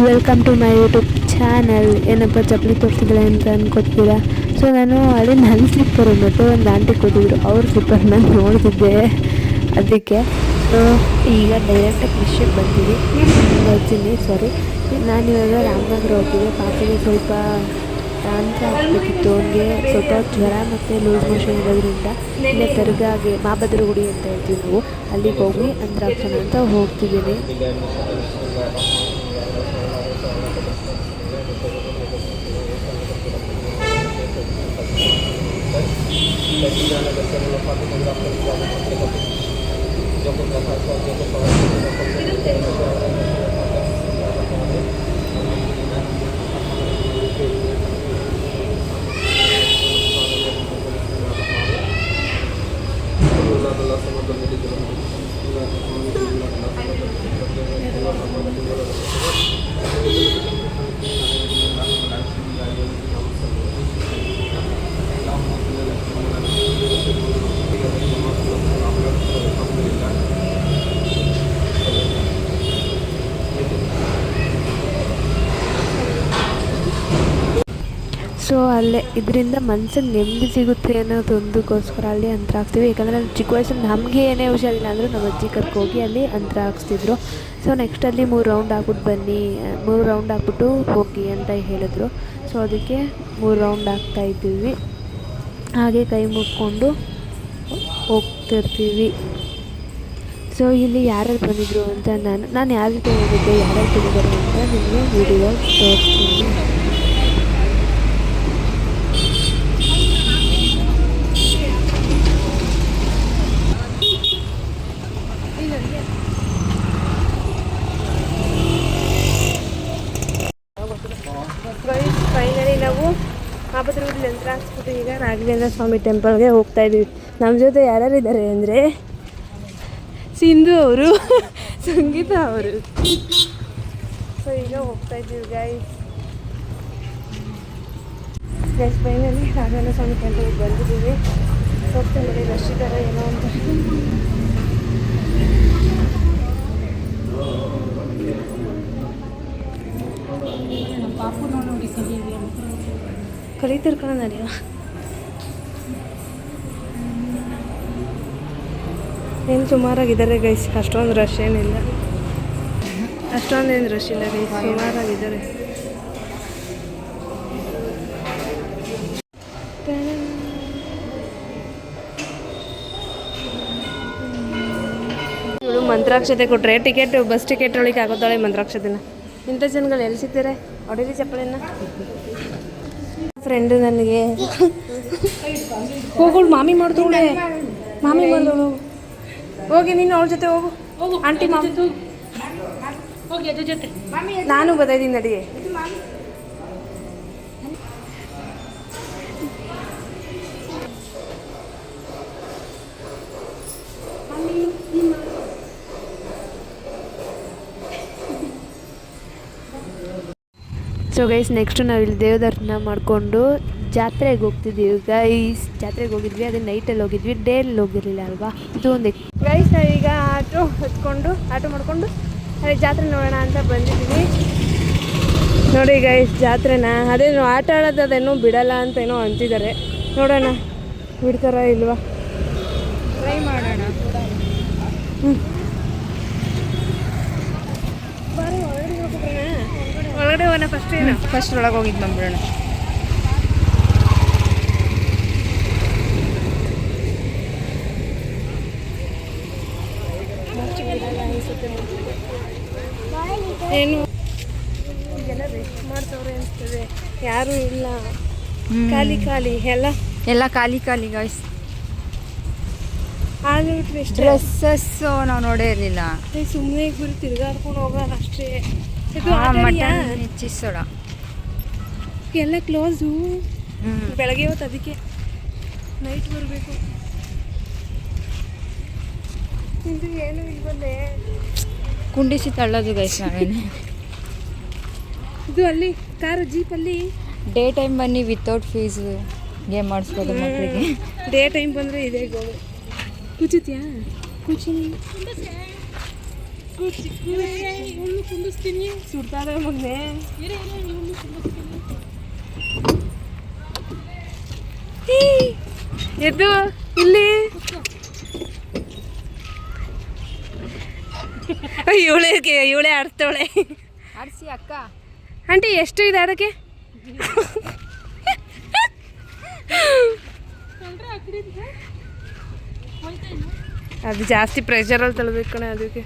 Welcome to my YouTube channel. ಏನಪ್ಪ ಚಪ್ಪಲಿ ತೋರಿಸಿದ್ರೆ ಅಂತ ಅನ್ಕೋತೀರಾ. ಸೊ ನಾನು ಅಲ್ಲಿ ನನ್ನ ಸ್ಲಿಪ್ಪರ್ ಅಂದ್ಬಿಟ್ಟು ಒಂದು ಆಂಟಿ ಕೂತಿದ್ರು, ಅವ್ರ ಸ್ಲಿಪ್ಪರ್ ನಾನು ನೋಡ್ತಿದ್ದೆ. ಅದಕ್ಕೆ ಸೊ ಈಗ ಡೈರೆಕ್ಟಾಗಿ ವಿಷಯಕ್ಕೆ ಬರ್ತೀನಿ. ನಾನಿವಾಗ ರಾಮನಗರ ಹೋಗಿದ್ದೆ. ಪಾಪಗೆ ಸ್ವಲ್ಪ ಟ್ರಾನ್ಸ್ಫರ್ ಆಗಬೇಕಿತ್ತು. ಅವನಿಗೆ ಸ್ವಲ್ಪ ಜ್ವರ ಮತ್ತು ಲೂಸ್ ಮೋಷನ್ ಇರೋದ್ರಿಂದ ಇಲ್ಲೇ ದರ್ಗಾಗೆ ಮಾಬದ್ರ ಗುಡಿ ಅಂತ ಹೇಳ್ತೀವಿ ನಾವು, ಅಲ್ಲಿಗೆ ಹೋಗಿ ಅಂದ್ರಾಕ್ಷಣ ಅಂತ ಹೋಗ್ತಿದ್ದೀನಿ. ಸೊ ಅಲ್ಲೇ ಇದರಿಂದ ಮನ್ಸಿಗೆ ನೆಮ್ಮದಿ ಸಿಗುತ್ತೆ ಅನ್ನೋದೊಂದಕ್ಕೋಸ್ಕರ ಅಲ್ಲಿ ಅಂತ್ರ ಹಾಕ್ತೀವಿ. ಯಾಕಂದರೆ ಅಲ್ಲಿ ಚಿಕ್ಕ ವಯಸ್ಸಲ್ಲಿ ನಮಗೆ ಏನೇ ಹುಷಾರಿಲ್ಲ ಅಂದರೂ ನಮ್ಮ ಅಜ್ಜಿ ಕರ್ಕೋಗಿ ಅಲ್ಲಿ ಅಂತ್ರ ಹಾಕ್ಸ್ತಿದ್ರು. ಸೊ ನೆಕ್ಸ್ಟ್ ಅಲ್ಲಿ 3 ರೌಂಡ್ ಹಾಕ್ಬಿಟ್ಟು ಬನ್ನಿ, 3 ರೌಂಡ್ ಹಾಕ್ಬಿಟ್ಟು ಹೋಗಿ ಅಂತ ಹೇಳಿದ್ರು. ಸೊ ಅದಕ್ಕೆ 3 ರೌಂಡ್ ಹಾಕ್ತಾಯಿದ್ದೀವಿ. ಹಾಗೆ ಕೈ ಮುಟ್ಕೊಂಡು ಹೋಗ್ತಿರ್ತೀವಿ. ಸೊ ಇಲ್ಲಿ ಯಾರ್ಯಾರು ಬಂದಿದ್ರು ಅಂತ ನಾನು ಯಾರ ಜೊತೆ ಹೋಗಿದ್ದೆ, ಯಾರ್ಯಾರು ಬಂದಿದ್ದಾರೆ ಅಂತ ನಿಮಗೆ ವಿಡಿಯೋ ತೋರಿಸ್ತೀನಿ. ಫೈನಲಿ ನಾವು ಮಾಬದ್ರೂರಲ್ಲಿ ಯಂತ್ರ ಹಾಕ್ಸ್ಬಿಟ್ಟು ಈಗ ರಾಘವೇಂದ್ರ ಸ್ವಾಮಿ ಟೆಂಪಲ್ಗೆ ಹೋಗ್ತಾಯಿದ್ವಿ. ನಮ್ಮ ಜೊತೆ ಯಾರ್ಯಾರಿದ್ದಾರೆ ಅಂದರೆ ಸಿಂಧು ಅವರು, ಸಂಗೀತ ಅವರು. ಸೊ ಈಗ ಹೋಗ್ತಾಯಿದ್ದೀವಿ ಗೈಸ್. ಫೈನಲಿ ರಾಘವೇಂದ್ರ ಸ್ವಾಮಿ ಟೆಂಪಲ್ಗೆ ಬಂದಿದ್ದೀವಿ. ಹೋಗ್ತಾ ನೋಡಿ ರಶ್ ಇದ್ದಾರೆ ಏನೋ ಅಂತ. ಕಲಿತಾರೆ ಕಣ ನಡೆಯ. ಏನು ಸುಮಾರಾಗಿದ್ದಾರೆ ಗೈಸ್, ಅಷ್ಟೊಂದು ರಶ್ ಏನಿಲ್ಲ, ಅಷ್ಟೊಂದೇನು ರಶ್ ಇಲ್ಲ ಗೈಸ್, ಸುಮಾರಾಗಿದ್ದಾರೆ. ಇವಳು ಮಂತ್ರಾಕ್ಷತೆ ಕೊಟ್ಟರೆ ಟಿಕೆಟ್, ಬಸ್ ಟಿಕೆಟ್ ಒಳಗೆ ಆಗೋತಾಳೆ ಮಂತ್ರಾಕ್ಷತೆನ. ಇಂಥ ಜನಗಳು ಎಲ್ಲಿ ಸಿಗ್ತಾರೆ, ಹೊಡೀರಿ ಚಪ್ಪಲಿನ. ಫ್ರೆಂಡು ನನಗೆ ಹೋಗೋಳು ಮಾಮಿ ಮಾಡ್ದೋಳೆ, ಮಾಮಿ ಮಾಡ್ದೋಳು. ಹೋಗಿ ನೀನು ಅವಳ ಜೊತೆ ಹೋಗು, ಆಂಟಿ ಮಾಮಿ ಹೋಗಿ ಅದ್ರ ಜೊತೆ. ನಾನು ಬರ್ತಾಯಿದ್ದೀನಿ ನಡಿಗೆ. ಸೊ ಗೈಸ್ ನೆಕ್ಸ್ಟು ನಾವಿಲ್ಲಿ ದೇವದರ್ಶನ ಮಾಡಿಕೊಂಡು ಜಾತ್ರೆಗೆ ಹೋಗ್ತಿದ್ದೀವಿ ಗೈಸ್. ಜಾತ್ರೆಗೆ ಹೋಗಿದ್ವಿ, ಅದೇ ನೈಟಲ್ಲಿ ಹೋಗಿದ್ವಿ, ಡೇಯಲ್ಲಿ ಹೋಗಿರಲಿಲ್ಲ ಅಲ್ವಾ. ಇದು ಒಂದು ಗೈಸ್. ನಾವೀಗ ಆಟೋ ಮಾಡ್ಕೊಂಡು ಅದೇ ಜಾತ್ರೆ ನೋಡೋಣ ಅಂತ ಬಂದಿದ್ದೀವಿ. ನೋಡಿ ಗೈಸ್ ಜಾತ್ರೆನ, ಅದೇನು ಆಟ ಆಡೋದು ಅದೇನೋ ಬಿಡಲ್ಲ ಅಂತ ಏನೋ ಅಂತಿದ್ದಾರೆ. ನೋಡೋಣ ಬಿಡ್ತಾರ ಇಲ್ವಾ, ಟ್ರೈ ಮಾಡೋಣ. ಒಳಗಡೆ ಹೋಗೋಣ ಫಸ್ಟ್ ಒಳಗೆ ಹೋಗಿದ್ದು ಬಂದ್ಬಿಡೋಣ. ಏನು ಈಗೆಲ್ಲ ರೆಸ್ಟ್ ಮಾಡ್ತವ್ರೆ ಅನಿಸ್ತದೆ, ಯಾರೂ ಇಲ್ಲ, ಖಾಲಿ ಎಲ್ಲ ಖಾಲಿ ಗಾಯ್ಸ್. ಆದ್ರೂ ಡ್ರೆಸ್ಸಸ್ಸು ನಾವು ನೋಡೇ ಇರಲಿಲ್ಲ. ಸುಮ್ಮನೆ ಗುರಿ ತಿರುಗಾಡ್ಕೊಂಡು ಹೋಗೋಣ ಅಷ್ಟೇ. ಹೆಚ್ಚಿಸೋಣ ಎಲ್ಲ ಕ್ಲೋಸು. ಬೆಳಗ್ಗೆ ಹೊತ್ತು, ಅದಕ್ಕೆ ನೈಟ್ ಬರಬೇಕು. ಇದು ಏನು ಇಲ್ಲಿ ಬಂದೆ ಕುಂಡಿಸಿ ತಳ್ಳೋದು ಗೈಸ್ ನಾವೇನೆ. ಇದು ಅಲ್ಲಿ ಕಾರು ಜೀಪಲ್ಲಿ ಡೇ ಟೈಮ್ ಬನ್ನಿ, ವಿತೌಟ್ ಫೀಸ್ ಗೇಮ್ ಮಾಡಿಸ್ಬೋದು ಮಕ್ಕಳಿಗೆ. ಡೇ ಟೈಮ್ ಬಂದರೆ ಇದೆ ಗೋವೆ. ಕೂಚಿತ್ಯಾ ಕೂಚಿ ಚಿಕ್ಕ ಕುಂದಿಸ್ತೀನಿ. ಸುಡ್ತಾಳೆ ಮಗನೆ. ಎದ್ದು ಇಲ್ಲಿ ಇವಳೆ ಆಡ್ತಾವಳೆ. ಆಡಿಸಿ ಅಕ್ಕ. ಆಂಟಿ ಎಷ್ಟು ಇದೆ ಅದಕ್ಕೆ? ಅದು ಜಾಸ್ತಿ ಪ್ರೆಷರಲ್ಲಿ ತಳ್ಬೇಕು ಕಣೆ ಅದಕ್ಕೆ.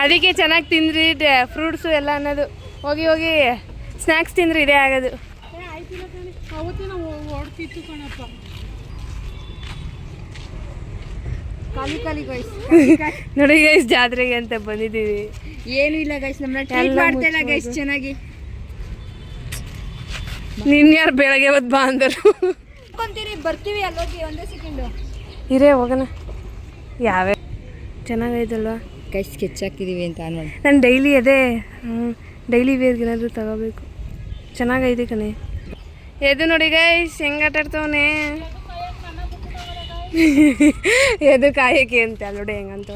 ಅದಕ್ಕೆ ಚೆನ್ನಾಗಿ ತಿಂದ್ರಿ ಫ್ರೂಟ್ಸು ಎಲ್ಲ ಅನ್ನೋದು. ಹೋಗಿ ಹೋಗಿ ಸ್ನ್ಯಾಕ್ಸ್ ತಿಂದ್ರೆ ಇದೇ ಆಗೋದು. ಅವತ್ತೇ ನಾವು ಓಡ್ತಿತ್ತು ಕಣಪ್ಪ. ಖಾಲಿ ಗೈಸ್ ನೋಡಿ ಗೈಸ್, ಜಾತ್ರೆಗೆ ಅಂತ ಬಂದಿದ್ದೀವಿ. ಏನೂ ಇಲ್ಲ ಗೈಸ್, ನಮ್ಮನ್ನ ಟ್ರೀಟ್ ಮಾಡ್ತಾ ಇಲ್ಲ ಗೈಸ್ ಚೆನ್ನಾಗಿ. ನಿನ್ನ ಯಾರು ಬೆಳಗ್ಗೆ ಹೊತ್ತು ಬಾ ಅಂದರು. ಬರ್ತೀವಿ ಅಲ್ಲೋಗಿ ಒಂದೇ ಸೆಕೆಂಡು ಇರೇ ಹೋಗೋಣ. ಯಾವ್ಯಾವ ಚೆನ್ನಾಗೈತಲ್ವಾ ಗೈಸ್? ಸ್ಕೆಚ್ ಹಾಕಿದ್ದೀವಿ ಅಂತ ನೋಡಿ. ನಾನು ಡೈಲಿ ಅದೇ ಡೈಲಿ ವೇರ್ಗೆ ಏನಾದರೂ ತಗೋಬೇಕು. ಚೆನ್ನಾಗೈತೆ ಕಣೆ. ಎದು ನೋಡಿ ಗೈಸ್ ಹೆಂಗೆ ಆಟಾಡ್ತವನೆ. ಎದು ಕಾಯಕ್ಕೆ ಅಂತ ನೋಡಿ ಹೆಂಗಂತ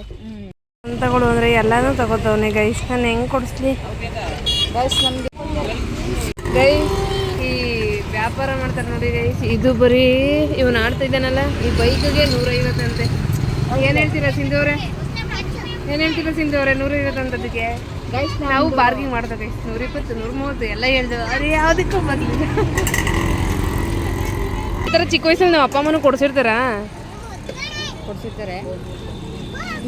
ತಗೊಳು ಅಂದರೆ ಎಲ್ಲನೂ ತಗೋತವನೆ ಗೈಸ್. ನಾನು ಹೆಂಗೆ ಕೊಡಿಸ್ಲಿ ಗೈಸ್? ನಮಗೆ ಗೈಸ್ ಈ ವ್ಯಾಪಾರ ಮಾಡ್ತಾರೆ ನೋಡಿ ಗೈಸ್. ಇದು ಬರೀ ಇವನು ಆಡ್ತಾ ಇದ್ದಾನಲ್ಲ, ಈ ಬೈಕಿಗೆ 150 ಅಂತೆ. ಏನು ಹೇಳ್ತೀರಾ ಸಿಂಧು ಅವರೇ? 150 ಅಂತದಕ್ಕೆ ಗೈಸ್ ನಾವು ಬಾರ್ಗಿಂಗ್ ಮಾಡ್ತೇವೆ ಗೈಸ್. 120 130 ಎಲ್ಲ ಹೇಳ್ದೇವೆ. ಅದೇ ಯಾವುದಕ್ಕೂ ಬರಲಿಲ್ಲ. ಈ ಥರ ಚಿಕ್ಕ ವಯಸ್ಸಲ್ಲಿ ನಾವು ಅಪ್ಪ ಅಮ್ಮನೂ ಕೊಡ್ಸಿರ್ತಾರಾ? ಕೊಡ್ಸಿರ್ತಾರೆ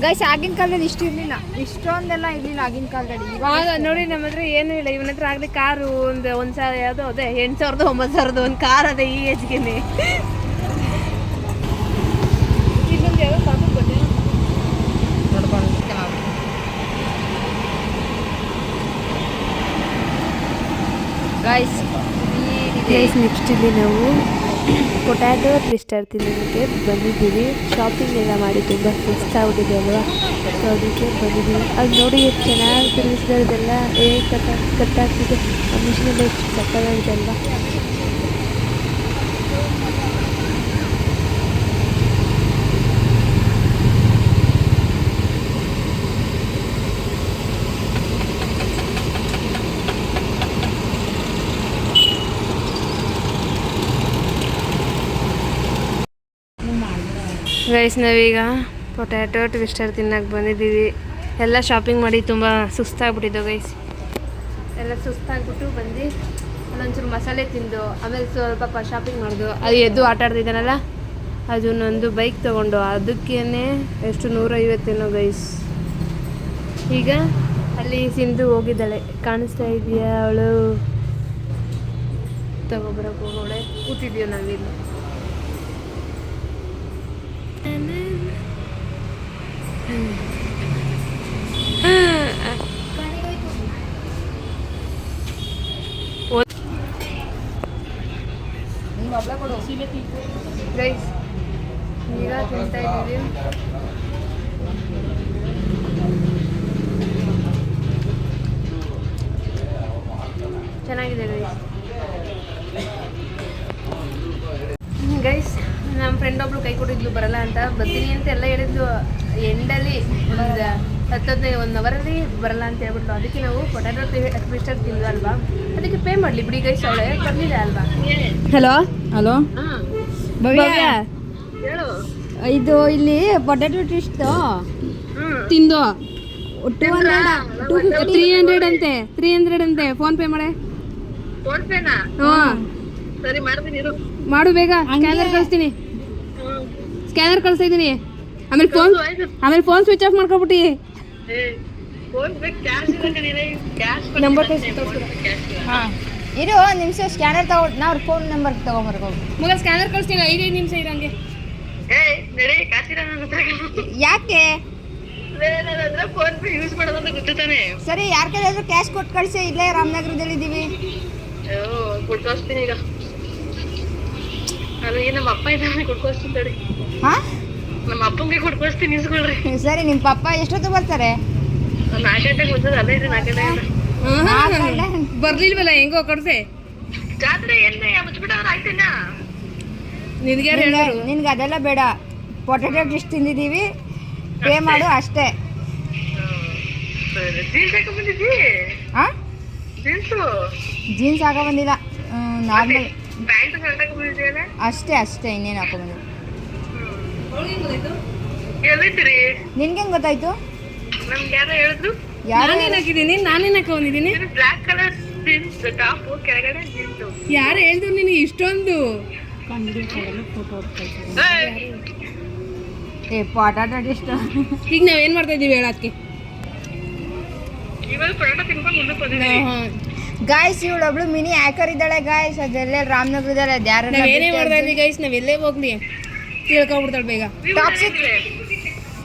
ಗೈಸ್. ಆಗಿನ ಕಾಲದಲ್ಲಿ ಇಷ್ಟು ಇರಲಿಲ್ಲ, ಇಷ್ಟೊಂದೆಲ್ಲ ಇರಲಿಲ್ಲ ಆಗಿನ ಕಾಲದಲ್ಲಿ. ಇವಾಗ ನೋಡಿ ನಮ್ಮ ಹತ್ರ ಏನೂ ಇಲ್ಲ. ಇವನ ಹತ್ರ ಆಗಲಿ ಕಾರು ಒಂದು ಸಾವಿರ ಯಾವುದೋ ಅದೇ 8,000 9,000 ಒಂದು ಕಾರ್ ಅದೇ ಈ ಏಜ್ಗೆನೆ. ಇನ್ನೊಂದು ಯಾವುದೋ ಪಾಪ ಬಂದೆ ನೋಡ್ಕೊಂಡು ಗೈಸ್. ನೆಕ್ಸ್ಟ್ ಇಲ್ಲಿ ನಾವು ಪೊಟ್ಯಾಟೊ ಟ್ವಿಸ್ಟರ್ ತಿನ್ನೋದಕ್ಕೆ ಬಂದಿದ್ದೀವಿ. ಶಾಪಿಂಗ್ ಎಲ್ಲ ಮಾಡಿ ತುಂಬ ಸುಸ್ತಾಗ್ಬಿಟ್ಟಿದೆ ಅಲ್ವಾ, ಸೊ ಅದಕ್ಕೆ ಬಂದಿದ್ದೀವಿ. ಅದು ನೋಡಿ ಎಷ್ಟು ಚೆನ್ನಾಗಿ ತಿರುಗಿಸಿದೆಲ್ಲ ಕಟ್ಟಾಗ್ತಿದೆ. ಆ ಮಿಷಿನೆಲ್ಲ ಎಷ್ಟು ಸಕ್ಕತ್ತಾಗಿದೆ ಅಲ್ವಾ. ಗೈಸ್ ನಾವೀಗ ಪೊಟ್ಯಾಟೊ ಟ್ವಿಸ್ಟರ್ ತಿನ್ನಕ್ಕೆ ಬಂದಿದ್ದೀವಿ. ಎಲ್ಲ ಶಾಪಿಂಗ್ ಮಾಡಿ ತುಂಬ ಸುಸ್ತಾಗ್ಬಿಟ್ಟಿದ್ದೆವು ಗೈಸ್. ಎಲ್ಲ ಸುಸ್ತಾಗ್ಬಿಟ್ಟು ಬಂದು ಅಲ್ಲೊಂಚೂರು ಮಸಾಲೆ ತಿಂದು ಆಮೇಲೆ ಸ್ವಲ್ಪ ಶಾಪಿಂಗ್ ಮಾಡಿದ್ವು. ಅದು ಎದ್ದು ಆಟ ಆಡ್ತಿದ್ದಾನಲ್ಲ, ಅದನ್ನೊಂದು ಬೈಕ್ ತೊಗೊಂಡು ಅದಕ್ಕೇ ಎಷ್ಟು 150 ಗೈಸ್. ಈಗ ಅಲ್ಲಿ ಸಿಂಧು ಹೋಗಿದ್ದಾಳೆ, ಕಾಣಿಸ್ತಾ ಇದೆಯಾ ಅವಳು? ತಗೊಬರಕ್ಕೆ ಹೋಗೋಳೆ. ಕೂತಿದ್ದೀವಿ ನಾವಿಲ್ಲಿ. ಗೈಸ್ ಈಗ ತಿಂತಾ ಇದ್ದೀವಿ. ಚೆನ್ನಾಗಿದೆ ಗೈಸ್. ನಮ್ಮ ಫ್ರೆಂಡ್ ಒಬ್ಳು ಕೈ ಕೊಟ್ಟಿದ್ಲು ಬರಲ್ಲ ಅಂತ, ಬರ್ತೀನಿ ಅಂತ ಎಲ್ಲ ಹೇಳಿದ್ಲು. ಎಂಡಲ್ಲಿ ಒಂದು 10-15 1 ಅವರಲ್ಲಿ ಬರಲ್ಲ ಅಂತ ಹೇಳ್ಬಿಟ್ಟು ಅದಕ್ಕೆ ನಾವು ಪೊಟ್ಯಾಟೊ ಟ್ವಿಸ್ಟರ್ ತಿಂದ್ವಿ ಅಲ್ವಾ, ಅದಕ್ಕೆ ಪೇ ಮಾಡಲಿ ಬಿಡಿ ಗೈಸ್. ಅವಳೆ ಬರಲಿಲ್ಲ ಅಲ್ವಾ. ಹಲೋ ಹಲೋ ಇದು ಇಲ್ಲಿ ಪೊಟ್ಯಾಟೊ ಟ್ವಿಸ್ಟ್ ತಿಂದು 300 ಅಂತೆ. ಫೋನ್ ಪೇ ಮಾಡೆ. ಮಾಡು ಬೇಗ. ಸ್ಕ್ಯಾನರ್ ಕಳಿಸ್ತಾ ಇದ್ದೀನಿ. ಆಮೇಲೆ ಫೋನ್ ಸ್ವಿಚ್ ಆಫ್ ಮಾಡ್ಕೊಬಿಟ್ಟು ನಂಬರ್ ಇರು ಒಂದು ನಿಮಿಷ. ಸ್ಕ್ಯಾನರ್ ತಗೊಂಡು ನಾವು ಫೋನ್ ನಂಬರ್ ತಗೊಂಬರ್ಬೋದು. ಮಗ ಸ್ಕ್ಯಾನರ್ ಕಳಿಸ್ತೀನಿ. 5 ನಿಮಿಷ ಇರಂಗೆ. ಯಾಕೆ ಫೋನ್ ಪೇ ಯೂಸ್ ಮಾಡೋದಂತ ಗೊತ್ತಾನೆ. ಸರಿ, ಯಾರ ಕೈಲಾದ್ರೂ ಕ್ಯಾಶ್ ಕೊಟ್ಟು ಕಳಿಸಿ. ಇಲ್ಲೇ ರಾಮನಗರದಲ್ಲಿ ಇದ್ದೀವಿ. ಕೊಡ್ಕೊಳ್ತೀನಿ ಈಗ. ಅಲ್ಲ ನಮ್ಮ ಅಪ್ಪ ಇದ್ದಾನೆ, ಕೊಡ್ಕೊಳ್ತೀನಿ ತಡಿ. ಹಾ, ನಮ್ಮ ಅಪ್ಪಂಗೆ ಕೊಡ್ಕೊಳ್ತೀನಿ, ಇಸ್ಕೊಳ್ರಿ. ಸರಿ, ನಿಮ್ಮ ಪಪ್ಪ ಎಷ್ಟೊತ್ತು ಬರ್ತಾರೆ? 4 ಗಂಟೆಗೆ ಬಂದದ. ಅಲ್ಲೇ ಇದೆ 4 ಗಂಟೆ. ಬರ್ಲಿಲ್ವಲ್ಲ, ಹೆಂಗೋ ಕಡ್ಸೆ. ಜಾತ್ರೆ ಎಲ್ಲಿ ಮುಚ್ಚಿಬಿಟ್ಟವ್ರು ಆಯ್ತೇನ? ನಿನಗೆ ನಿನ್ಗೆ ಅದೆಲ್ಲ ಬೇಡ, ಪೊಟೆಟೊ ಡಿಶ್ ತಿಂದಿದ್ದೀವಿ, ಪೇ ಮಾಡು ಅಷ್ಟೇ. ಜೀನ್ಸ್ ಹಾಕ ಬಂದಿದ್ದಿ? ಹಾಂ, ಜೀನ್ಸ್ ಹಾಕೋ ಬಂದಿಲ್ಲ, ನಾರ್ಮಲ್ ಪ್ಯಾಂಟ್ ಶರ್ಟ್ ಹಾಕ ಬಂದಿದ್ಯಲ್ಲ? ಅಷ್ಟೇ ಇನ್ನೇನು ಹಾಕೋ ಬಂದಿಲ್ಲ. ಎಲ್ಲಿದ್ದೀರಿ? ನಿನ್ಗೆ ಹೆಂಗೆ ಗೊತ್ತಾಯ್ತು? ನಮ್ಗೆ ಯಾರೋ ಹೇಳಿದ್ರು. ಯಾರು ಹಾಕಿದ್ದೀನಿ, ನಾನೇನು ಹಾಕೊಂಡಿದ್ದೀನಿ? ಬ್ಲಾಕ್ ಕಲರ್ ಜೀನ್ಸ್ ಟಾಪ್, ಕೆಳಗಡೆ ಜೀನ್ಸು. ಯಾರು ಹೇಳ್ದು ನಿನಗೆ ಇಷ್ಟೊಂದು? Potato dish. ಈಗ ನಾವೇನು ಮಾಡ್ತಾ ಇದ್ದೀವಿ ಹೇಳಕ್ಕೆ? ಇವಾಗ ಪರೋಟ ತಿನ್ಕೊಂಡು ಮುಂದಕ್ಕೆ ಬಂದಿದ್ದೀವಿ. ಗಾಯ್ಸ್, ಇವಳೊಬ್ಳು ಮಿನಿ ಹ್ಯಾಕರ್ ಇದ್ದಾಳೆ ಗಾಯ್ಸ್, ಅದೆಲ್ಲ ರಾಮನಗರದಲ್ಲಿ. ಅದು ಯಾರು ನಾವೇನೇ ಮಾಡ್ತಾ ಇದ್ದೀವಿ ಗೈಸ್, ನಾವೆಲ್ಲೇ ಹೋಗ್ಲಿ ತಿಳ್ಕೊಬಿಡ್ತಾಳೆ ಬೇಗ. ಟಾಕ್ಸಿಕ್.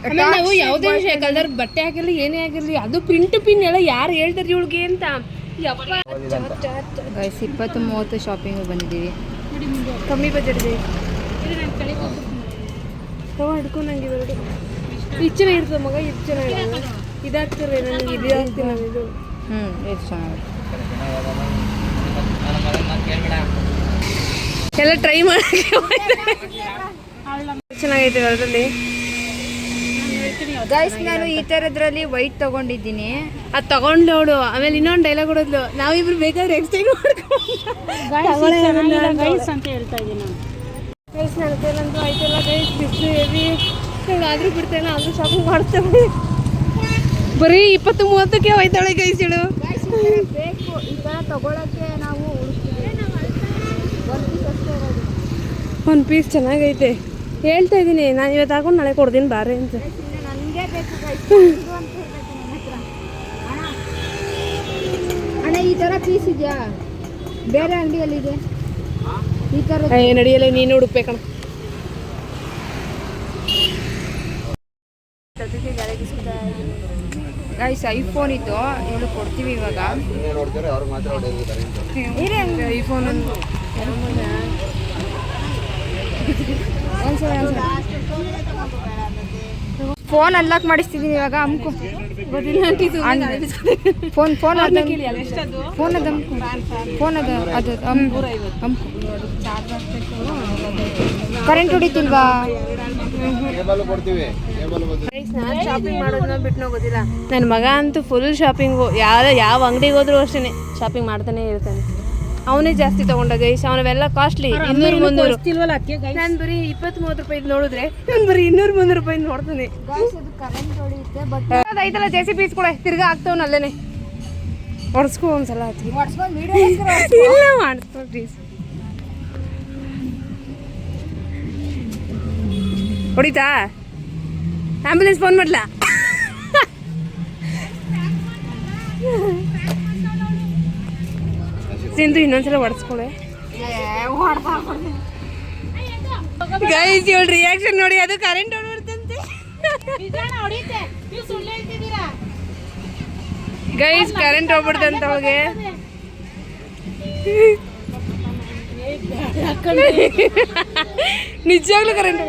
ಆಮೇಲೆ ನಾವು ಯಾವುದೇ ವಿಷಯ ಕಲರ್ ಬಟ್ಟೆ ಹಾಕಿರ್ಲಿ ಏನೇ ಆಗಿರಲಿ, ಅದು ಪ್ರಿಂಟ್ ಪಿನ್ ಎಲ್ಲ ಯಾರು ಹೇಳ್ತಾರೆ ಇವಳಿಗೆ ಅಂತ. ಗೈಸ್ 20-30 ಶಾಪಿಂಗ್ ಬಂದಿದ್ದೀವಿ. ಕಮ್ಮಿ ಬಜೆಟ್ ಇದೆ. ಹಿಡ್ಕೊಂಡು ನಂಗೆ ಇವೆರಡು ಇಷ್ಟು ಇರ್ತದೆ ಮಗ, ಇದು ಚೆನ್ನಾಗಿದೆ. ಇದಾಗ್ತಿರ್ರಿ ನನಗೆ, ಇದು ಹಾಕ್ತೀನಿ ನಾನು. ಇದು ಇದು ಚೆನ್ನಾಗಿದೆ. ಎಲ್ಲ ಟ್ರೈ ಮಾಡಿ ಚೆನ್ನಾಗೈತೆ ಅದರಲ್ಲಿ. ಗೈಸ್, ನಾನು ಈ ಥರದ್ರಲ್ಲಿ ವೈಟ್ ತಗೊಂಡಿದ್ದೀನಿ. ಅದು ತಗೊಂಡು ಅವಳು. ಆಮೇಲೆ ಇನ್ನೊಂದು ಡೈಲಾಗ್ ಹೊಡೋದ್ಲು, ನಾವಿಬ್ರು ಬೇಕಾದ್ರೆ ಎಕ್ಸ್ಚೇಂಜ್ ಗೈಸ್ ಅಂತ ಹೇಳ್ತಾ ಇದ್ದೀನಿ ನಾನು. ಗೈಸ್ ನನ್ನ ಕೈಲಂತೂ ಆಯ್ತಲ್ಲ ಗೈಸ್, ಬಿಸಿಲು ಹೆವಿ. ಇವಳು ಆದರೂ ಬಿಡ್ತಾಯಿಲ್ಲ, ಆದರೂ ಶಾಪಿಂಗ್ ಮಾಡ್ತಾಳೆ. ಬರೀ 20-30ಕ್ಕೆ ಹೋಯ್ತಾಳೆ ಗೈಸ್ ಇವಳು. ಬೇಕು ಈ ಥರ ತಗೊಳಕ್ಕೆ ನಾವು ಒಂದು ಪೀಸ್ ಚೆನ್ನಾಗೈತೆ ಹೇಳ್ತಾ ಇದ್ದೀನಿ ನಾನು. ಇವತ್ತು ಹಾಕೊಂಡು ನಾಳೆ ಕೊಡ್ತೀನಿ ಬಾರೆ ಅಂತ. ನನಗೆ ಬೇಕು ಅಣ್ಣ. ಈ ಥರ ಪೀಸ್ ಇದೆಯಾ? ಬೇರೆ ಅಂಗಡಿಯಲ್ಲಿದೆ ಈ ಥರ. ನಡಿಯಲ್ಲ, ನೀನು ಹುಡುಕ್ಬೇಕಣ. ಗೈಸ್, ಐಫೋನ್ ಇತ್ತು, ಇವಳು ಕೊಡ್ತೀವಿ ಇವಾಗ. ಐಫೋನ್ ಫೋನ್ ಅನ್ಲಾಕ್ ಮಾಡಿಸ್ತಿದ್ದೀನಿ ಇವಾಗ. ಅಮ್ಕು ಗೊತ್ತಿಲ್ಲ ಆಂಟಿ, ಫೋನ್ ಫೋನ್ ಅದು ಫೋನ್ ಅದು ಫೋನ್ ಅದು ಅದು ಅಮ್ಕು. ಕರೆಂಟ್ ಹೊಡಿತಿಲ್ವಾ? ನಾನು ಶಾಪಿಂಗ್ ಮಾಡೋದನ್ನ ಬಿಟ್ಟು ಹೋಗೋದಿಲ್ಲ. ನನ್ನ ಮಗ ಅಂತೂ ಫುಲ್ ಶಾಪಿಂಗು. ಯಾವ ಅಂಗಡಿಗೆ ಹೋದ್ರೂ ಅಷ್ಟೇ ಶಾಪಿಂಗ್ ಮಾಡ್ತಾನೆ ಇರ್ತಾನೆ. ಅವನೇ ಜಾಸ್ತಿ ತಗೊಂಡ ಗೈಸ್, ಅವನವೆಲ್ಲ ಕಾಸ್ಟ್ಲಿ. 200-300. ನಾನು ಬರೀ 20-30 ರೂಪಾಯಿ ನೋಡಿದ್ರೆ ನಾನು ಬರೀ 200-300 ರೂಪಾಯಿ ನೋಡ್ತಾನೆ. ಕರೆಂಟ್ ಹೊಡಿಯುತ್ತೆ ಬಟ್ ಅದೈತಲ್ಲ ಜೆಸಿ ಪೀಸ್ ಕೊಡೆ, ತಿರ್ಗಾ ಆಗ್ತಾವನ ಅಲ್ಲೇನೆ. ಹೊಡ್ಸ್ಕೊ ಒಂದ್ಸಲ ಆತಿ. ಇಲ್ಲ ಮಾಡಿಸ್ಕೊ ಪ್ಲೀಸ್. ಹೊಡಿತಾ? ಆಂಬುಲೆನ್ಸ್ ಫೋನ್ ಮಾಡ್ಲಾ? ಸಿಂಧು ಇನ್ನೊಂದ್ಸಲ ಹೊಡ್ಸ್ಕೊಳೆ ಗೈಸ್. ಇವಳ ರಿಯಾಕ್ಷನ್ ನೋಡಿ, ಅದು ಕರೆಂಟ್ ಹೊಡ್ಬಿಡ್ತಂತೆ ಗೈಸ್. ಕರೆಂಟ್ ಹೋಗ್ಬಿಡ್ತಂತ ಅವಳಿಗೆ. ನಿಜವಾಗ್ಲೂ ಕರೆಂಟ್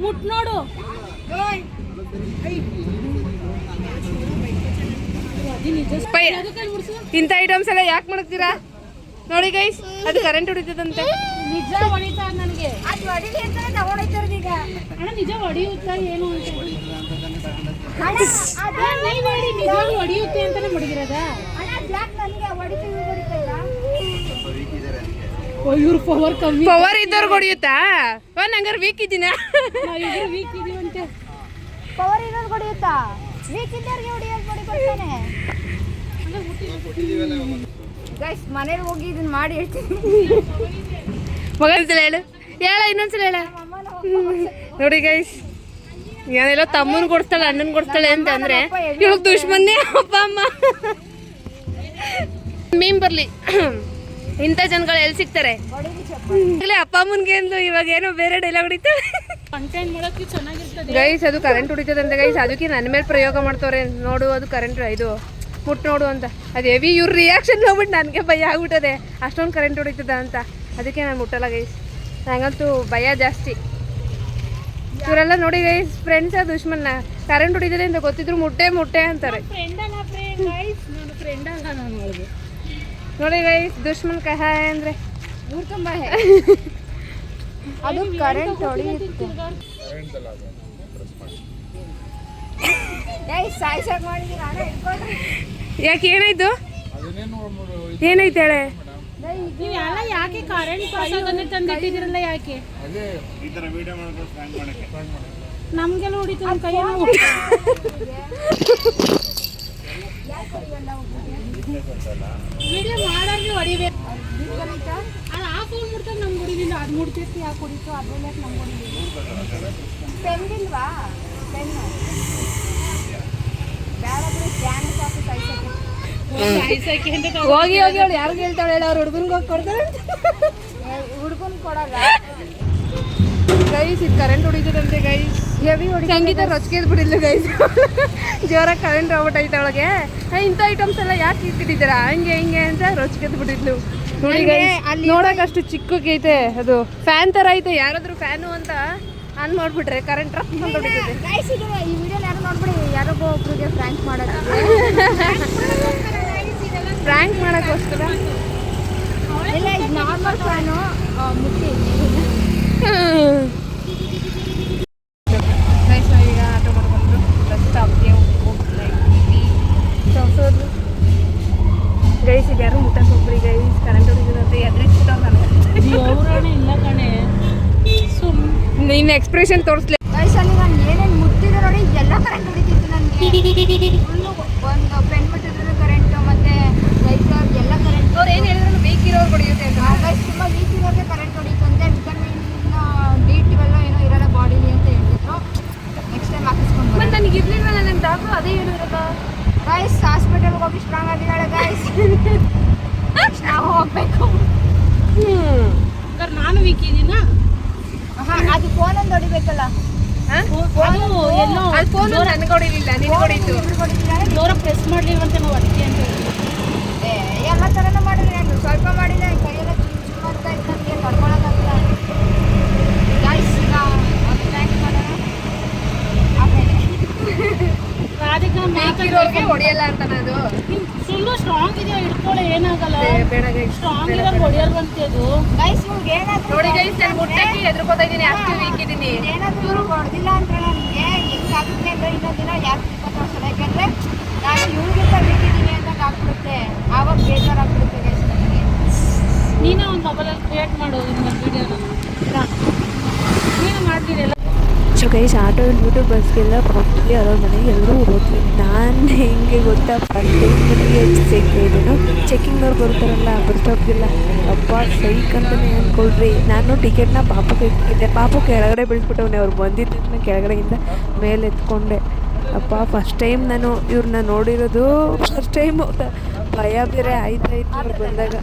ಮುಟ್ ನೋಡು. ಇಂಥ ಐಟಮ್ಸ್ ಎಲ್ಲ ಯಾಕೆ ಮಾಡ್ತೀರಾ ನೋಡಿ ಗೈಸ್, ಅದು ಕರೆಂಟ್ ಹೊಡಿತದಂತೆ. ನಿಜ ಹೊಡಿತಾ ನನಗೆ. ಅದು ಹೊಡಿಲಿ ಅಂತಾನೆ ತಗೊಂಡೋಗ್ತಾರೆ ಈಗ. ಅಣ್ಣ ನಿಜ ಹೊಡಿಯುತ್ತಾ ಏನು ಅಂತ ನಿಜವಾಗ್ಲೂ ಹೊಡಿಯುತ್ತೆ ಅಂತಾನೆ ಮಡಗಿರೋದ. ಬ್ಲಾಕ್ ನನಗೆ ಹೊಡಿತೀವಿ ಹೊಡಿತಾ ಇಲ್ಲ. ಇವ್ರ ಪವರ್ ಕಮ್ಮಿ. ಪವರ್ ಇದ್ದವ್ರಿಗೆ ಹೊಡಿಯುತ್ತಾ? ನಂಗಾರ ವೀಕ್ ಇದ್ದೀನ. ವೀಕ್ ಇದೀವಂತೆ. ಪವರ್ ಇರೋದು ಹೊಡಿಯುತ್ತಾ? ವೀಕ್ ಇದ್ದವ್ರಿಗೆ ಹೊಡಿಯೋದು ಹೊಡಿಕೊಡ್ತಾನೆ. ಗೈಸ್, ಮನೇಲಿ ಹೋಗಿ ಇದನ್ನ ಮಾಡಿ ಹೇಳ್ತೀನಿ. ಮಗ ಇನ್ನೊಂದ್ಸಲ ಹೇಳು, ಇನ್ನೊಂದ್ಸಲ ಹೇಳ ನೋಡಿ ಗೈಸ್. ನಾನೆಲ್ಲ ತಮ್ಮನ ಕೊಡ್ತಾಳೆ, ಅಣ್ಣನ ಕೊಡ್ತಾಳೆ ಅಂತ ಅಂದ್ರೆ ಇವಾಗ ದುಶ್ಮನ್ನೇ ಅಪ್ಪ ಅಮ್ಮ. ಮೀನ್ ಬರ್ಲಿ, ಇಂಥ ಜನಗಳು ಎಲ್ಲಿ ಸಿಗ್ತಾರೆ? ಅಪ್ಪ ಅಮ್ಮನ್ಗೆ ಎಂದು ಇವಾಗ ಏನೋ ಬೇರೆ ಡೈಲಾಗ್ ಹೊಡಿತಾರೆ. ಕಂಟೆಂಟ್ ಮಾಡೋಕ್ಕೆ ಚೆನ್ನಾಗಿರ್ತದೆ ಗೈಸ್. ಅದು ಕರೆಂಟ್ ಹೊಡಿತದಂತೆ ಗೈಸ್, ಅದಕ್ಕೆ ನನ್ನ ಮೇಲೆ ಪ್ರಯೋಗ ಮಾಡ್ತವ್ರೆ. ನೋಡು ಅದು ಕರೆಂಟ್, ಇದು ಮುಟ್ಟು ನೋಡು ಅಂತ. ಅದು ಹೆವಿ. ಇವ್ರ ರಿಯಾಕ್ಷನ್ ನೋಡ್ಬಿಟ್ಟು ನನಗೆ ಭಯ ಆಗ್ಬಿಟ್ಟದೆ, ಅಷ್ಟೊಂದು ಕರೆಂಟ್ ಹೊಡಿತದ ಅಂತ. ಅದಕ್ಕೆ ನಾನು ಮುಟ್ಟಲ್ಲ ಗೈಸ್, ನಂಗಂತೂ ಭಯ ಜಾಸ್ತಿ. ಇವರೆಲ್ಲ ನೋಡಿ ಗೈಸ್, ಫ್ರೆಂಡ್ಸ ದುಶ್ಮನ್ನ. ಕರೆಂಟ್ ಹೊಡಿತದೆ ಅಂತ ಗೊತ್ತಿದ್ರು ಮುಟ್ಟೆ ಅಂತಾರೆ. ನೋಡಿ ಗೈಸ್, ದುಶ್ಮನ್ ಕಹ ಅಂದರೆ ಊರು ತುಂಬ ಅದು ಕರೆಂಟ್ ಹೊಡೆಯುತ್ತೆ. ಸಾಯ್ಸಾಕ್ ಮಾಡಿದೀರ ಯಾಕೆ ಏನಾಯ್ತು? ಏನಾಯ್ತು ಹೇಳೆ? ನೀವೆಲ್ಲ ಯಾಕೆ ಕರೆಂಟ್ ಪಾಸ್ ಆಗೋದನ್ನೇ ತಂದಿಟ್ಟಿದ್ದೀರಲ್ಲ ಯಾಕೆ? ನಮ್ಗೆಲ್ಲ ಹೊಡಿತು ನಮ್ಮ ಕೈಯನ್ನ ವಿಡಿಯೋ ಮಾಡೋರಿಗೆ ಹೊಡಿಬೇಕು. ಅದು ಆ ಫೋನ್ ಮುಡ್ತಾರೆ ನಮ್ಗೆ ಹೊಡಿಲಿಲ್ಲ, ಅದು ಮುಡ್ತಿರ್ತಿ ಯಾಕೆ ಹೊಡಿತು ಅದ್ರಲ್ಲಿ ಯಾಕೆ ನಮ್ಗೆ ಹೊಡಿಲಿಲ್ಲ? ಪೆನ್ನಿಲ್ವಾ? ಪೆನ್ನು ಬೇಡ ಬಿಡು, ಫ್ಯಾನ್ ಸಾಕು ಸಾಯ್ಸಕ್ಕೆ. ಹೋಗಿ ಹೋಗಿ ಅವಳು ಯಾರಿಗೆ ಹೇಳ್ತಾಳೆ ಹೇಳಿ? ಅವ್ರು ಹುಡುಗನ್ಗೆ ಹೋಗಿ ಕೊಡ್ತಾರೆ. ಹುಡ್ಗನ್ ಕೊಡಲ್ಲ ಗೈಸ್. ಇದು ಕರೆಂಟ್ ಹೊಡಿತದಂತೆ ಗೈಸ್. ಹೆವಿ ಹೊಡಿ. ಸಂಗೀತ ರೊಚ್ಕೆದ್ ಬಿಡಿಲ್ಲ ಗೈಸ್. ಜೋರಾಗಿ ಕರೆಂಟ್ ಹೋಗ್ಬಿಟ್ಟೈತೆ ಅವಳಿಗೆ. ಇಂಥ ಐಟಮ್ಸ್ ಎಲ್ಲ ಯಾಕೆ ಇಟ್ಟಿದ್ದೀರಾ ಹಂಗೆ ಹಿಂಗೆ ಅಂತ ರೊಚ್ಕೆದ್ ಬಿಟ್ಟಿದ್ಲು. ನೋಡಿ ಗೈಸ್, ಅಲ್ಲಿ ನೋಡಕ್ ಅಷ್ಟು ಚಿಕ್ಕೈತೆ. ಅದು ಫ್ಯಾನ್ ತರ ಐತೆ. ಯಾರಾದ್ರೂ ಫ್ಯಾನು ಅಂತ ಆನ್ ಮಾಡ್ಬಿಟ್ರೆ ಕರೆಂಟ್ ರಫ್ ಅಂತ ಹೊಡಿತದೆ. ಗೈಸ್, ಇದು ಈ ವಿಡಿಯೋನ ಯಾರು ನೋಡ್ಬಿಡಿ, ಯಾರಿಗೋ ಒಬ್ರಿಗೆ ಫ್ರ್ಯಾಂಕ್ ಮಾಡೋದು. ಫ್ರ್ಯಾಂಕ್ ಮಾಡೋಕ್ಕೋಸ್ಕರ ಇಲ್ಲ, ಇದು ನಾರ್ಮಲ್ ಫ್ಯಾನು ಮುಟ್ಟಿ. ಗೈಸ್, ಈಗ ಆಟೋ ಮಾಡ್ಕೊಂಡು ಬಸ್ ಸ್ಟಾಪ್ಗೆ ಹೋಗ್ತೀವಿ. ಗೈಸ್, ಈಗ ಯಾರು ಮುಟ್ಟಕ್ಕೆ ಹೋಗ್ರಿ ಗೈಸ್. ಕರೆಂಟ್ ಹೊಡಿದಂತೆ ಎದ್ರಿಸ್ಬಿಟ್ಟು ದೇವ್ರಾಣೆ ಇಲ್ಲ ಕಣೆ, ನಿನ್ನ ಎಕ್ಸ್ಪ್ರೆಷನ್ ತೋರಿಸ್ಲಿ. ಗೈಸ್, ಅಲ್ಲಿ ನಾನು ಏನೇನು ಮುಟ್ಟಿದೆ ನೋಡಿ, ಎಲ್ಲ ಕರೆಂಟ್ ಹೊಡಿತಿತ್ತು ನನಗೆ. ಫುಲ್ಲು ಒಂದು ಪೆನ್ ಮುಟ್ಟಿದ್ರು ಕರೆಂಟು, ಮತ್ತೆ ಲೈಟ್ ಎಲ್ಲ ಕರೆಂಟ್. ಅವ್ರು ಏನು ಹೇಳಿದ್ರು ವೀಕ್ ಇರೋರು ಹೊಡಿಯುತ್ತೆ ಅಂತ. ಗೈಸ್, ತುಂಬ ವೀಕ್ ಇರೋರಿಗೆ ಕರೆಂಟ್ ಹೊಡಿತಂತೆ. ವಿಟಮಿನ್ D12 ಏನೋ ಇರಲ್ಲ ಬಾಡಿಲಿ ಅಂತ ಹೇಳ್ತಿದ್ರು. ನೆಕ್ಸ್ಟ್ ಟೈಮ್ ಹಾಕಿಸ್ಕೊಂಡು ಮತ್ತೆ ನನಗೆ ಇರ್ಲಿಲ್ಲ, ನನ್ನ ಡಾಕ್ಟ್ರು ಅದೇ ಹೇಳಿರೋದು. ಗೈಸ್, ಹಾಸ್ಪಿಟಲ್ಗೆ ಹೋಗಿ ಸ್ಟ್ರಾಂಗ್ ಆಗಿದ್ದಾಳೆ ಗೈಸ್. ನಾವು ಹೋಗ್ಬೇಕು. ನಾನು ವೀಕ್ ಇದೀನಾ? ಅದು ಫೋನ್ ಒಂದು ಹೊಡಿಬೇಕಲ್ಲ. ಅದು ಎಲ್ಲೋ ಅದು ಫೋನ್ ನನಗೆ ಹೊಡಿಲಿಲ್ಲ, ನಿನ್ಗೆ ಹೊಡಿತು. ಜೋರ ಪ್ರೆಸ್ ಮಾಡ್ಲಿಲ್ವಂತೆ ನಾವು ಅದಕ್ಕೆ ಅಂತ ಹೇಳಿ. ಎಲ್ಲ ಥರನೂ ಮಾಡಿದ್ರೆ ನಾನು ಸ್ವಲ್ಪ ಮಾಡಿಲ್ಲ, ಕೈಯೆಲ್ಲ ಚುಚ್ಚು ಮಾಡ್ತಾ ಇತ್ತು, ನನಗೆ ತಡ್ಕೊಳಕ್ಕಾಗಲ್ಲ. ಗೈಸ್, ಈಗ ಒಂದು ಟ್ಯಾಂಕ್ ಮಾಡೋಣ ಆಮೇಲೆ. ರಾಧಿಕಾ ಬೇಕಿರೋರಿಗೆ ಹೊಡಿಯಲ್ಲ ಅಂತ ನಾನು. ಸುಳ್ಳು ಸ್ಟ್ರಾಂಗ್ ಇದೆಯಾ, ಇಟ್ಕೊಳ್ಳೆ, ಏನಾಗಲ್ಲ. ಬೇಡ ಗೈಸ್, ಸ್ಟ್ರಾಂಗ್ ಇರೋದು ಹೊಡಿಯಲ್ವಂತೆ ಅದು. ಗೈಸ್, ಇವ್ರಿಗೆ ಏನಾದ್ರು ನೋಡಿ ಗೈಸ್, ನಾನು ಮುಟ್ಟಕ್ಕೆ ಹೆದರ್ಕೋತಾ ಇದ್ದೀನಿ, ಅಷ್ಟು ವೀಕ್ ಇದ್ದೀನಿ. ಏನಾದ್ರು ಇವ್ರು ಹೊಡೆದಿಲ್ಲ ಅಂದ್ರೆ ನನಗೆ ಹೆಂಗಾಗುತ್ತೆ ಅಂದರೆ ಇನ್ನೊಂದು ದಿನ ಯಾಕೆ ತೋರಿಸೋದು. ಯಾಕೆಂದರೆ ನಾನು ಇವ್ರಿಗಿಂತ ಬೇಕಿದ್ದೀನಿ ಅಂತ ಆಗ್ಬಿಡುತ್ತೆ, ಆವಾಗ ಬೇಜಾರಾಗ್ಬಿಡುತ್ತೆ ಗೈಸ್ ನನಗೆ. ನೀನೇ ಒಂದು ಮೊಬೈಲಲ್ಲಿ ಕ್ರಿಯೇಟ್ ಮಾಡು ನಿಮ್ಮ ವಿಡಿಯೋನ. ನೀನು ಮಾಡ್ತೀರಲ್ಲ. ಸೊ ಗೈಸ್, ಆಟೋ ಅಂದ್ಬಿಟ್ಟು ಬಸ್ಗೆಲ್ಲ ಹೋಗ್ತೀವಿ. ಅವ್ರ ಮನೆಗೆ ಎಲ್ಲರೂ ಹೋಗ್ತೀವಿ. ನಾನು ಹೆಂಗೆ ಗೊತ್ತಾ, ಫಸ್ಟ್ ಮನೆಗೆ ಚೆಕ್ಕಿದ್ದೀನು. ಚೆಕ್ಕಿಂಗ್ನವ್ರು ಬರ್ತಾರಲ್ಲ ಬಸ್ ಸ್ಟಾಪ್ಗೆಲ್ಲ, ಅಪ್ಪ ಸೈಕ್ ಅಂತಲೇ ಅಂದ್ಕೊಳ್ರಿ. ನಾನು ಟಿಕೆಟ್ನ ಪಾಪಕ್ಕೆ ಇಟ್ಟಿದ್ದೆ. ಪಾಪು ಕೆಳಗಡೆ ಬೀಳ್ಸ್ಬಿಟ್ಟವನೇ. ಅವ್ರು ಬಂದಿದ್ದನ್ನ ಕೆಳಗಡೆಯಿಂದ ಮೇಲೆ ಎತ್ಕೊಂಡೆ. ಅಪ್ಪ ಫಸ್ಟ್ ಟೈಮ್ ನಾನು ಇವ್ರನ್ನ ನೋಡಿರೋದು. ಫಸ್ಟ್ ಟೈಮ್ ಭಯ ಬೇರೆ ಆಯ್ತಾಯಿತ್ತು ಅವ್ರು ಬಂದಾಗ.